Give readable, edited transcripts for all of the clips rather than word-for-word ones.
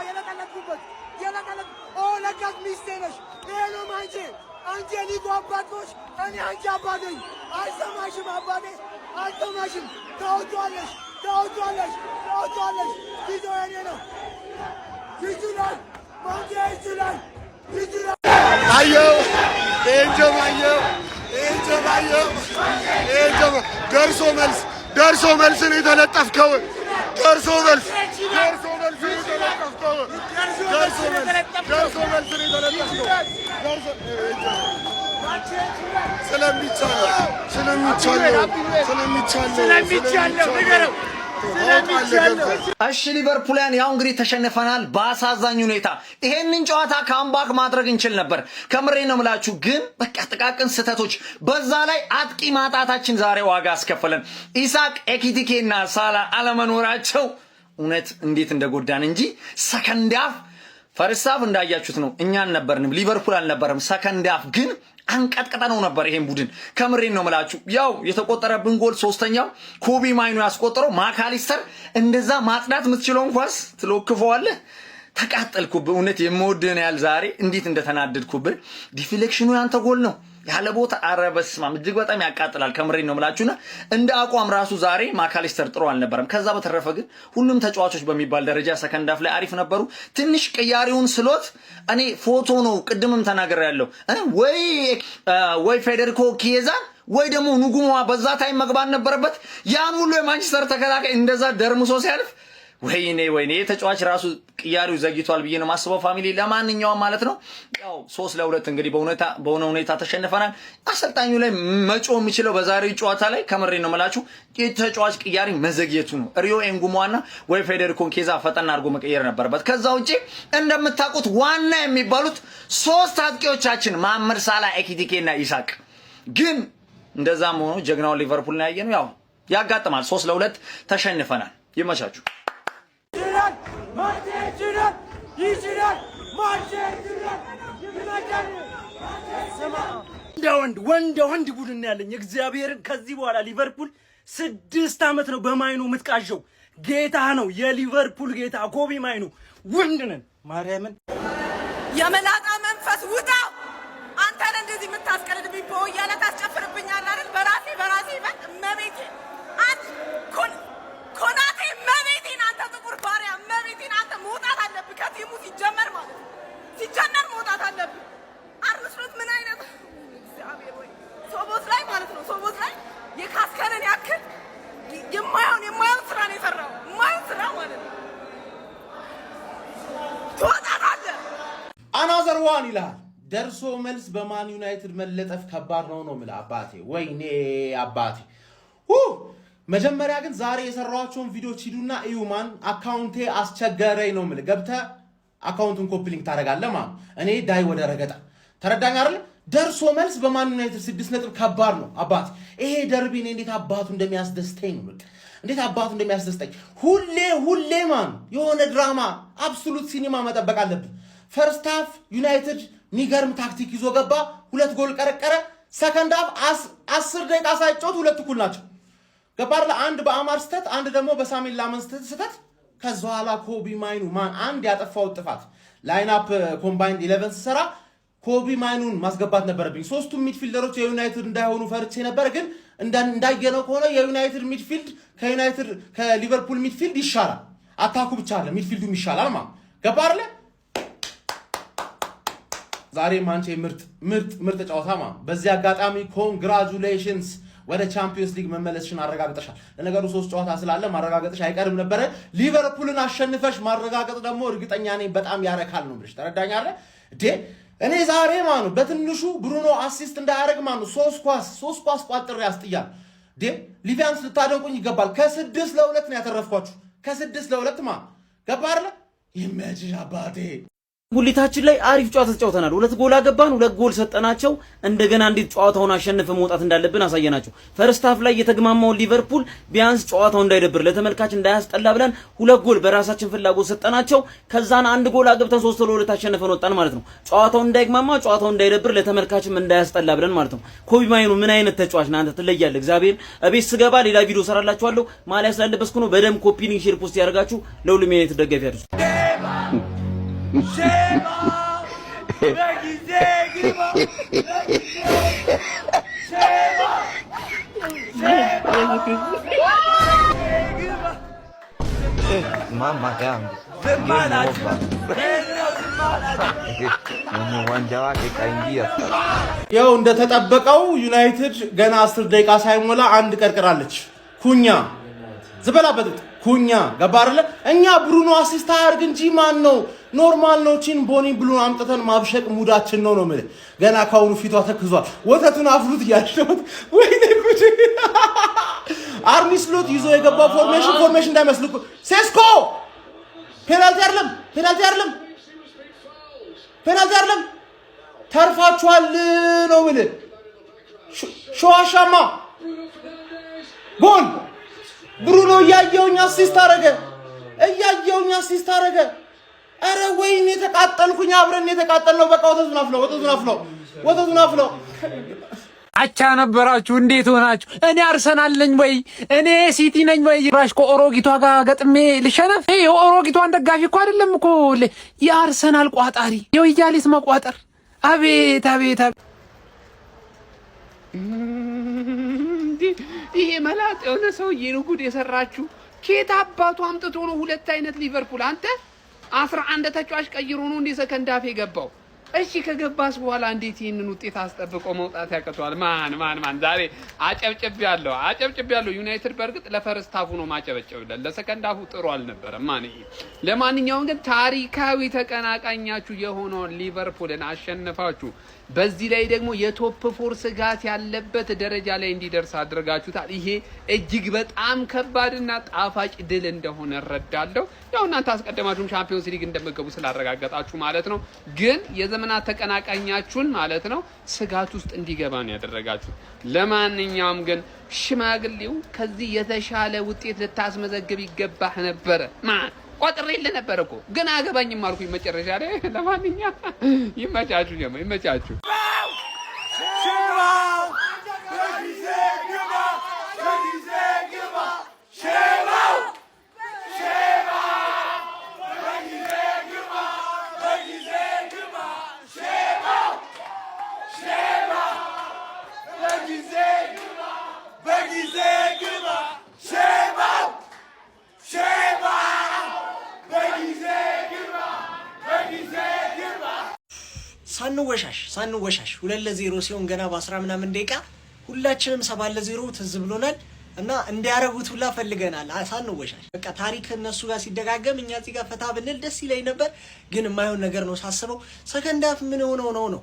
የለቀለኩበት ኦ ለካስ ሚስቴ ነሽ። ይሄ ነው አንቺ የሊጉ አባቶች እኔ አንቺ አባቴ አይሰማሽም። አባቴ አልሰማሽም። ታውቂዋለሽ ጊዜ የኔ ነው። ይችላል ማንቴ ይችላል አየው ደርሶ መልስ ነው የተለጠፍከው። ደርሶ መልስ ስለሚቻለው እሺ ሊቨርፑልን ያው እንግዲህ ተሸንፈናል በአሳዛኝ ሁኔታ። ይሄንን ጨዋታ ካምባክ ማድረግ እንችል ነበር። ከምሬ ነው የምላችሁ። ግን በቃ ጥቃቅን ስህተቶች፣ በዛ ላይ አጥቂ ማጣታችን ዛሬ ዋጋ አስከፈለን። ኢሳቅ ኤኪቲኬና ሳላ አለመኖራቸው እውነት እንዴት እንደጎዳን እንጂ ሰከንድ ሃፍ ፈርስት ሃፍ እንዳያችሁት ነው እኛ አልነበርንም፣ ሊቨርፑል አልነበረም። ሰከንድ ሃፍ ግን አንቀጥቀጠነው ነበር ይሄን ቡድን። ከምሬን ነው የምላችሁ። ያው የተቆጠረብን ጎል ሶስተኛው ኮቢ ማይኑ ያስቆጠረው ማካሊስተር እንደዛ ማጽዳት የምትችለውን ኳስ ትሎክፈዋለህ። ተቃጠልኩብህ። እውነት የምወድህን ያህል ዛሬ እንዴት እንደተናደድኩብህ። ዲፍሌክሽኑ ያንተ ጎል ነው ያለ ቦታ። ኧረ በስመ አብ እጅግ በጣም ያቃጥላል። ከምሬን ነው የምላችሁና እንደ አቋም ራሱ ዛሬ ማካሊስተር ጥሩ አልነበረም። ከዛ በተረፈ ግን ሁሉም ተጫዋቾች በሚባል ደረጃ ሰከንድ ሃፍ ላይ አሪፍ ነበሩ። ትንሽ ቅያሪውን ስሎት እኔ ፎቶ ነው ቅድምም ተናግሬያለሁ። ወይ ፌዴሪኮ ኪየዛ ወይ ደግሞ ኑጉማ በዛ ታይም መግባት ነበረበት። ያን ሁሉ የማንቸስተር ተከላካይ እንደዛ ደርምሶ ሲያልፍ ወይኔ ተጫዋች ራሱ ቅያሪው ዘግይቷል ብዬ ነው ማስበው። ፋሚሊ ለማንኛውም ማለት ነው ያው 3-2 እንግዲህ በሆነ ሁኔታ ተሸንፈናል። አሰልጣኙ ላይ መጮ የሚችለው በዛሬው ጨዋታ ላይ ከምሬ ነው መላችሁ የተጫዋች ቅያሪ መዘግየቱ ነው። ሪዮ ኤንጉማና ወይ ፌዴሪኮ ኬዛ ፈጠና አድርጎ መቀየር ነበረበት። ከዛ ውጪ እንደምታውቁት ዋና የሚባሉት ሶስት አጥቂዎቻችን መሐመድ ሳላ፣ ኤኪቲኬና ኢሳቅ ግን እንደዛም ሆኖ ጀግናው ሊቨርፑል ነው ያየነው። ያው ያጋጥማል። 3-2 ተሸንፈናል። ይመቻችሁ። ወንድ ቡድን ያለኝ እግዚአብሔርን። ከዚህ በኋላ ሊቨርፑል 6 ዓመት ነው በማይኑ የምትቃዠው። ጌታ ነው የሊቨርፑል ጌታ ኮቢ ማይኑ። ወንድ ነን ማርያምን። የመላጣ መንፈስ ውጣ። አንተን እንደዚህ የምታስቀልድብኝ በወያለ ታስጨፍርብኛለህ አይደል? በራሴ መቤቴ ኮናቴ መቤቴን አንተ ጥቁር ባሪያ መቤቴን አንተ መውጣት አለብህ ከቲሙ ሲጀመር መውጣት አለብህ። አርንስሎት ምን አይነት እግዚአብሔር ወይ ሶቦት ላይ ማለት ነው። ሶቦት ላይ የካስከረን ያክል የማይሆን ስራ ነው የሰራው። የማይሆን ስራ ማለት ነው። ትወጣታለህ። አናዘር ዋን ይላል። ደርሶ መልስ በማን ዩናይትድ መለጠፍ ከባድ ነው የምልህ አባቴ። ወይኔ አባቴ መጀመሪያ ግን ዛሬ የሰራኋቸውን ቪዲዮዎች ሂዱና እዩማን። አካውንቴ አስቸገረኝ ነው የምልህ። ገብተህ አካውንቱን ኮፒ ሊንክ ታደርጋለህ ማለት እኔ ዳይ ወደ ረገጣ ተረዳኝ አይደል? ደርሶ መልስ በማን ዩናይትድ 6 ነጥብ ከባድ ነው አባቴ። ይሄ ደርቢ እኔ እንዴት አባቱ እንደሚያስደስተኝ ነው በቃ እንዴት አባቱ እንደሚያስደስተኝ። ሁሌ ማን የሆነ ድራማ አብሶሉት ሲኒማ መጠበቅ አለብን። ፈርስት ሃፍ ዩናይትድ ሚገርም ታክቲክ ይዞ ገባ፣ 2 ጎል ቀረቀረ። ሰከንድ ሃፍ 10 ደቂቃ ሳይጫወት 2 እኩል ናቸው። ገባር አንድ በአማር ስተት፣ አንድ ደግሞ በሳሚል ላመን ስተት። ከዛ በኋላ ኮቢ ማይኑ ማን አንድ ያጠፋው ጥፋት ላይን አፕ ኮምባይንድ 11 ሰራ ኮቢ ማይኑን ማስገባት ነበረብኝ። ሶስቱም ሚድፊልደሮች የዩናይትድ እንዳይሆኑ ፈርቼ ነበር። ግን እንዳየነው ከሆነ የዩናይትድ ሚድፊልድ ከሊቨርፑል ሚድፊልድ ይሻላል። አታኩ ብቻ አለ ሚድፊልዱም ይሻላል ማለት ገባር ለ ዛሬ ማንቼ ምርጥ ጨዋታ ማለት። በዚህ አጋጣሚ ኮንግራቹሌሽንስ ወደ ቻምፒየንስ ሊግ መመለስሽን አረጋግጠሻል። ለነገሩ 3 ጨዋታ ስላለ ማረጋገጥሽ አይቀርም ነበር። ሊቨርፑልን አሸንፈሽ ማረጋገጥ ደግሞ እርግጠኛ ነኝ በጣም ያረካል ነው ብለሽ ተረዳኛለህ እንዴ? እኔ ዛሬ ማኑ በትንሹ ብሩኖ አሲስት እንዳያደርግ ማኑ 3 ኳስ ቋጥሬ ያስጥያል እንዴ። ሊቪያንስ ልታደንቁኝ ይገባል። ከ6-2 ነው ያተረፍኳችሁ። ከ6-2 ማን ገባር ይመችሽ አባቴ። ጉሊታችን ላይ አሪፍ ጨዋታ ተጫውተናል። 2 ጎል አገባን፣ 2 ጎል ሰጠናቸው። እንደገና እንዴት ጨዋታውን አሸንፈ መውጣት እንዳለብን አሳየናቸው። ፈርስት ሃፍ ላይ የተግማማው ሊቨርፑል ቢያንስ ጨዋታው እንዳይደብር ለተመልካች እንዳያስጠላ ብለን 2 ጎል በራሳችን ፍላጎት ሰጠናቸው። ከዛን 1 ጎል አገብተን 3-2 አሸንፈን ወጣን ማለት ነው። ጨዋታው እንዳይግማማ፣ ጨዋታው እንዳይደብር ለተመልካችም እንዳያስጠላ ብለን ማለት ነው። ኮቢ ማይኑ ምን አይነት ተጫዋች ነው አንተ ትለያለህ። እግዚአብሔር እቤት ስገባ ሌላ ቪዲዮ ሰራላችኋለሁ። ማሊያ ስላለበስኩ ነው። በደም ኮፒ ሊንክ ሼር ፖስት ያደርጋችሁ ለሁሉም ዩናይትድ ደጋፊ ያድርሱ። Mama yangu uwanja wake kaingia ያው እንደተጠበቀው ዩናይትድ ገና 10 ደቂቃ ሳይሞላ አንድ ቀርቅራለች። ኩኛ ዝበላበት ኩኛ ገባ አይደለ? እኛ ብሩኖ አሲስት አያርግ እንጂ ማን ነው ኖርማል ነው። ቺን ቦኒ ብሉን አምጥተን ማብሸቅ ሙዳችን ነው ማለት ገና ካሁኑ ፊቷ ተክዟል። ወተቱን አፍሉት ያሽሉት ወይኔ ጉድ! አርኒ ስሎት ይዞ የገባው ፎርሜሽን እንዳይመስልኩ ሴስኮ ፔናልቲ አይደለም ተርፋችኋል ነው ማለት ሸዋሻማ ጎል ብሩኖ እያየውኝ አሲስት አረገ። አረ ወይኔ ተቃጠልኩኝ። አብረን የተቃጠልነው በቃ ወተቱን አፍለው አቻ ነበራችሁ። እንዴት ሆናችሁ? እኔ አርሰናል ነኝ ወይ እኔ ሲቲ ነኝ ወይ? ራሽ ከኦሮጊቷ ጋር ገጥሜ ልሸነፍ? የኦሮጊቷን ደጋፊ እኮ አይደለም እኮ የአርሰናል ቋጣሪ የወያሊት መቋጠር። አቤት ይሄ መላጥ የሆነ ሰውዬ ነው ጉድ የሰራችሁ። ኬት አባቱ አምጥቶ ነው ሁለት አይነት ሊቨርፑል? አንተ 11 ተጫዋች ቀይሮ ነው እንደ ሰከንድ ሃፍ የገባው። እሺ ከገባስ በኋላ እንዴት ይሄንን ውጤት አስጠብቆ መውጣት ያቀቷል? ማን ዛሬ አጨብጭቤያለሁ። ዩናይትድ በርግጥ ለፈርስት ሃፉ ነው ማጨበጨብለት፣ ለሰከንድ ሃፉ ጥሩ አልነበረም። ለማንኛውም ግን ታሪካዊ ተቀናቃኛችሁ የሆነውን ሊቨርፑልን አሸንፋችሁ በዚህ ላይ ደግሞ የቶፕ ፎር ስጋት ያለበት ደረጃ ላይ እንዲደርስ አድርጋችሁታል። ይሄ እጅግ በጣም ከባድና ጣፋጭ ድል እንደሆነ እረዳለሁ። ያው እናንተ አስቀድማችሁም ቻምፒዮንስ ሊግ እንደምትገቡ ስላረጋገጣችሁ ማለት ነው። ግን የዘመናት ተቀናቃኛችሁን ማለት ነው ስጋት ውስጥ እንዲገባ ነው ያደረጋችሁ። ለማንኛውም ግን ሽማግሌው ከዚህ የተሻለ ውጤት ልታስመዘግብ ይገባህ ነበረ። ቆጥሬልህ ነበር እኮ ግን አገባኝም አልኩኝ መጨረሻ ላይ። ለማንኛውም ይመቻችሁ። ሳንወሻሽ 2-0 ሲሆን ገና በ10 ምናምን ደቂቃ ሁላችንም 7-0 ትዝ ብሎናል እና እንዲያረጉት ሁላ ፈልገናል። ሳንወሻሽ በቃ ታሪክ እነሱ ጋር ሲደጋገም እኛ እዚህ ጋር ፈታ ብንል ደስ ይለኝ ነበር፣ ግን የማይሆን ነገር ነው ሳስበው። ሰከንድ ሃፍ ምን ሆነው ነው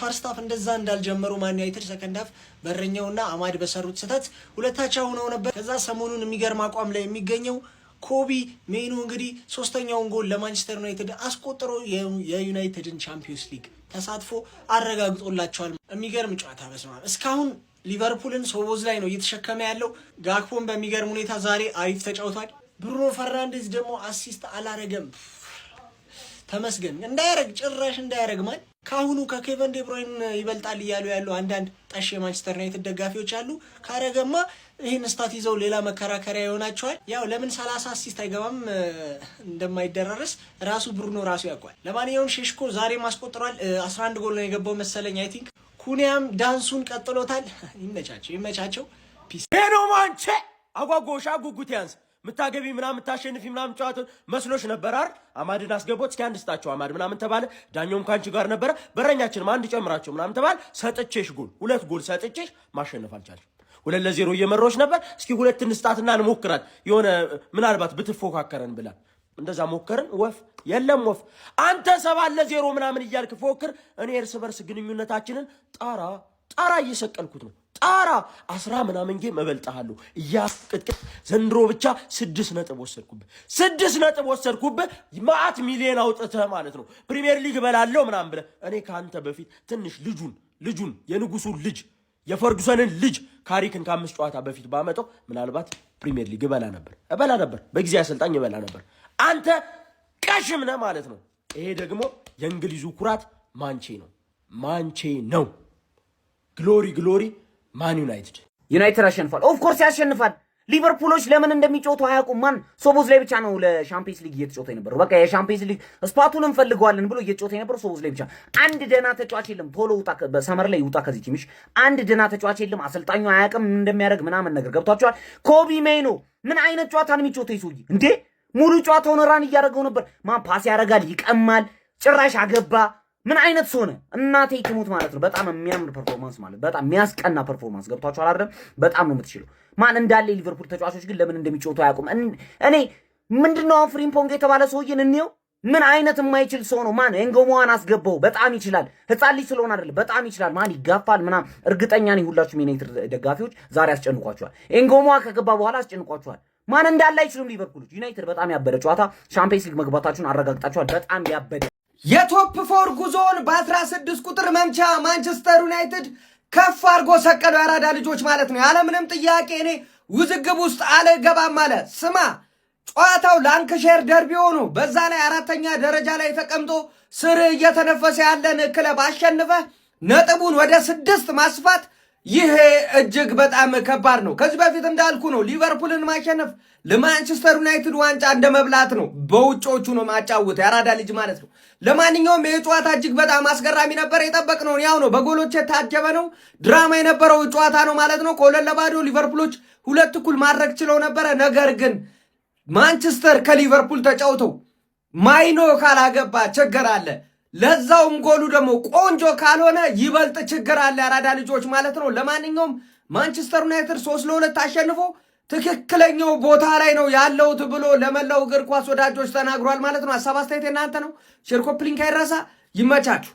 ፈርስት ሃፍ እንደዛ እንዳልጀመሩ ማን ዩናይትድ ሰከንድ ሃፍ በረኛውና አማድ በሰሩት ስህተት ሁለታቸው ሆነው ነበር። ከዛ ሰሞኑን የሚገርም አቋም ላይ የሚገኘው ኮቢ ሜኑ እንግዲህ ሶስተኛውን ጎል ለማንቸስተር ዩናይትድ አስቆጥሮ የዩናይትድን ቻምፒዮንስ ሊግ ተሳትፎ አረጋግጦላቸዋል። የሚገርም ጨዋታ በስማ እስካሁን ሊቨርፑልን ሶቦዝ ላይ ነው እየተሸከመ ያለው። ጋክፖን በሚገርም ሁኔታ ዛሬ አሪፍ ተጫውቷል። ብሩኖ ፈርናንዴዝ ደግሞ አሲስት አላረገም። ተመስገን ጭራሽ እንዳያረግ ማለት ካሁኑ ከኬቨን ዴብሮይን ይበልጣል እያሉ ያሉ አንዳንድ ጠሽ የማንቸስተር ዩናይትድ ደጋፊዎች አሉ። ካረገማ ይህን ስታት ይዘው ሌላ መከራከሪያ ይሆናቸዋል። ያው ለምን 30 አሲስት አይገባም እንደማይደራረስ ራሱ ብሩኖ ራሱ ያውቋል። ለማንኛውም ሼሽኮ ዛሬ ማስቆጥሯል። 11 ጎል ነው የገባው መሰለኝ አይ ቲንክ። ኩኒያም ዳንሱን ቀጥሎታል። ይመቻቸው። ፒስ ሄኖ ማንቼ አጓጎሻ ጉጉት ያንስ ምታገቢ ምናምን ምታሸንፊ ምናምን ጨዋታውን መስሎሽ ነበር አይደል? አማድን አስገቦት እስኪ አንድ ስጣቸው አማድ ምናምን ተባለ። ዳኛውም ካንቺ ጋር ነበረ። በረኛችንም አንድ ጨምራቸው ምናምን ተባለ። ሰጥቼሽ ጎል 2 ጎል ሰጥቼሽ ማሸነፍ አልቻልሽ። 2-0 እየመሮች ነበር። እስኪ 2 እንስጣትና እንሞክራት የሆነ ምናልባት ብትፎካከረን ብላ እንደዛ ሞከርን። ወፍ የለም ወፍ። አንተ 7-0 ምናምን እያልክ ፎክር። እኔ እርስ በርስ ግንኙነታችንን ጣራ እየሰቀልኩት ነው። ጣራ 10 ምናምን ጌም እበልጥሃለሁ እያስቅጥቅጥ። ዘንድሮ ብቻ 6 ነጥብ ወሰድኩብህ። ማአት ሚሊዮን አውጥተህ ማለት ነው። ፕሪሚየር ሊግ እበላለሁ ምናምን ብለህ እኔ ከአንተ በፊት ትንሽ ልጁን የንጉሱን ልጅ የፈርጉሰንን ልጅ ካሪክን ከ5 ጨዋታ በፊት ባመጣው ምናልባት ፕሪሚየር ሊግ እበላ ነበር። በጊዜ አሰልጣኝ እበላ ነበር። አንተ ቀሽም ነህ ማለት ነው። ይሄ ደግሞ የእንግሊዙ ኩራት ማንቼ ነው። ግሎሪ ማን ዩናይትድ ዩናይትድ አሸንፏል። ኦፍ ኮርስ ያሸንፋል። ሊቨርፑሎች ለምን እንደሚጮቱ አያውቁም። ማን ሶቦዝ ላይ ብቻ ነው ለሻምፒየንስ ሊግ እየተጮተ የነበረው። በቃ የሻምፒየንስ ሊግ ስፓቱን እንፈልገዋለን ብሎ እየተጮተ የነበረው ሶቦዝ ላይ ብቻ። አንድ ደህና ተጫዋች የለም። ቶሎ ውጣ፣ በሰመር ላይ ውጣ ከዚህ ቲምሽ። አንድ ደህና ተጫዋች የለም። አሰልጣኙ አያውቅም እንደሚያደርግ ምናምን ነገር ገብቷቸዋል። ኮቢ ሜይኖ ምን አይነት ጨዋታ ነው የሚጮተው ይሱይ እንዴ? ሙሉ ጨዋታውን ራን እያደረገው ነበር። ማን ፓስ ያደርጋል፣ ይቀማል፣ ጭራሽ አገባ። ምን አይነት ሆነ? እናቴ ትሙት ማለት ነው። በጣም የሚያምር ፐርፎርማንስ ማለት በጣም የሚያስቀና ፐርፎርማንስ ገብቷቸዋል አይደል? በጣም ነው የምትችለው። ማን እንዳለ ሊቨርፑል ተጫዋቾች ግን ለምን እንደሚጮቱ አያውቁም። እኔ ምንድነው ፍሪምፖንግ የተባለ ሰውዬን እንየው። ምን አይነት የማይችል ሰው ነው። ማን ኤንጎሞዋን አስገባው። በጣም ይችላል። ህፃን ልጅ ስለሆነ አይደለም፣ በጣም ይችላል። ማን ይጋፋል ምናምን። እርግጠኛ ነኝ ሁላችሁም ዩናይትድ ደጋፊዎች ዛሬ አስጨንቋቸዋል። ኤንጎሞዋ ከገባ በኋላ አስጨንቋቸዋል። ማን እንዳለ አይችሉም ሊቨርፑሎች። ዩናይትድ በጣም ያበደ ጨዋታ ሻምፒየንስ ሊግ መግባታችሁን አረጋግጣችኋል። በጣም ያበደ የቶፕ ፎር ጉዞውን በ16 ቁጥር መምቻ ማንቸስተር ዩናይትድ ከፍ አድርጎ ሰቀሉ። ያራዳ ልጆች ማለት ነው። ያለምንም ጥያቄ እኔ ውዝግብ ውስጥ አልገባም አለ። ስማ ጨዋታው ላንክሼር ደርቢ ሆኖ በዛ ላይ 4ኛ ደረጃ ላይ ተቀምጦ ስር እየተነፈሰ ያለን ክለብ አሸንፈ ነጥቡን ወደ 6 ማስፋት ይሄ እጅግ በጣም ከባድ ነው። ከዚህ በፊት እንዳልኩ ነው ሊቨርፑልን ማሸነፍ ለማንቸስተር ዩናይትድ ዋንጫ እንደመብላት ነው። በውጮቹ ነው ማጫወት ያራዳ ልጅ ማለት ነው። ለማንኛውም ይህ ጨዋታ እጅግ በጣም አስገራሚ ነበር። የጠበቅነውን ያው ነው። በጎሎች የታጀበ ነው። ድራማ የነበረው ጨዋታ ነው ማለት ነው። ከ2-0 ሊቨርፑሎች 2 እኩል ማድረግ ችለው ነበረ። ነገር ግን ማንቸስተር ከሊቨርፑል ተጫውተው ማይኖ ካላገባ ችግር አለ። ለዛውም ጎሉ ደግሞ ቆንጆ ካልሆነ ይበልጥ ችግር አለ። ያራዳ ልጆች ማለት ነው። ለማንኛውም ማንቸስተር ዩናይትድ 3-2 አሸንፎ ትክክለኛው ቦታ ላይ ነው ያለውት ብሎ ለመላው እግር ኳስ ወዳጆች ተናግሯል ማለት ነው። ሀሳብ አስተያየት እናንተ ነው። ሼር ኮፕሊንክ አይረሳ። ይመቻችሁ።